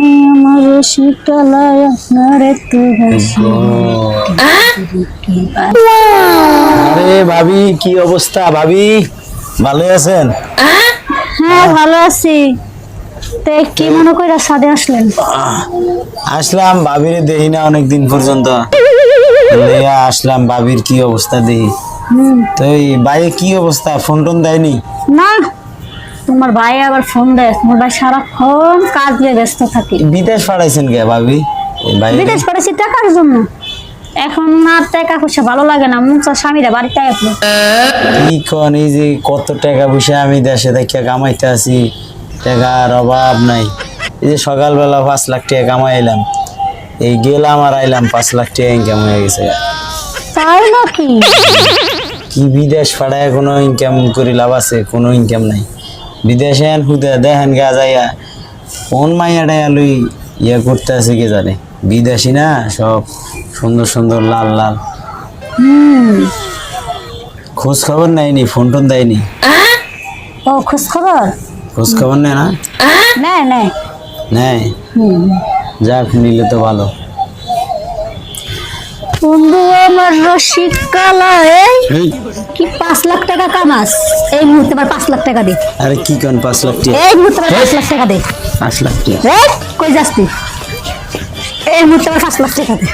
আপনি আমার রসিকালায় আপনার এত ভাসি। আরে ভাবি, কি অবস্থা ভাবি? ভালো আছেন? হ্যাঁ ভালো আছি। তে কি মনে করে সাদে আসলেন? আসলাম, ভাবির দেখি না অনেকদিন পর্যন্ত, আসলাম ভাবির কি অবস্থা দেখি। তো এই ভাইয়ের কি অবস্থা? ফোন টোন দেয়নি? না, তোমার ভাই আবার ফোন দেয়? তোমার ভাই সারাক্ষণ কাজ নিয়ে ব্যস্ত থাকে। বিদেশ পাঠাইছেন কে ভাবি? ভাই বিদেশ করেছি টাকার জন্য। এখন আর টাকা পয়সা ভালো লাগে না, মন চায় স্বামীরা বাড়িতে আসলো। কি কন, এই যে কত টাকা পয়সা আমি দেশে দেখিয়া কামাইতে আছি, টাকার অভাব নাই। এই যে সকালবেলা 5 লাখ টাকা কামাইলাম, এই গেলাম আর আইলাম 5 লাখ টাকা ইনকাম হয়ে গেছে। তাই নাকি? কি বিদেশ পাঠায় কোনো ইনকাম করে লাভ আছে? কোনো ইনকাম নাই। বিদেশে হুদে দেখেন গা যাইয়া কোন মাইয়াটাই লই ইয়ে করতে আছে কে জানে। বিদেশি না সব সুন্দর সুন্দর লাল লাল। খোঁজ খবর নেয়নি, ফোন টোন দেয়নি? ও খোঁজ খবর খোঁজ খবর নেয় না? নেয় নেয়। নেয়? যাক, নিলে তো ভালো। বন্ধু আমার রসিকালায় কি 5 লাখ টাকা কামাস? এই মুহূর্তে আবার 5 লাখ টাকা দে। আরে কি কোন 5 লাখ টাকা? এই মুহূর্তে আবার 5 লাখ টাকা দে। 5 লাখ টাকা? কই যাস তুই? এই মুহূর্তে আবার 5 লাখ টাকা দে।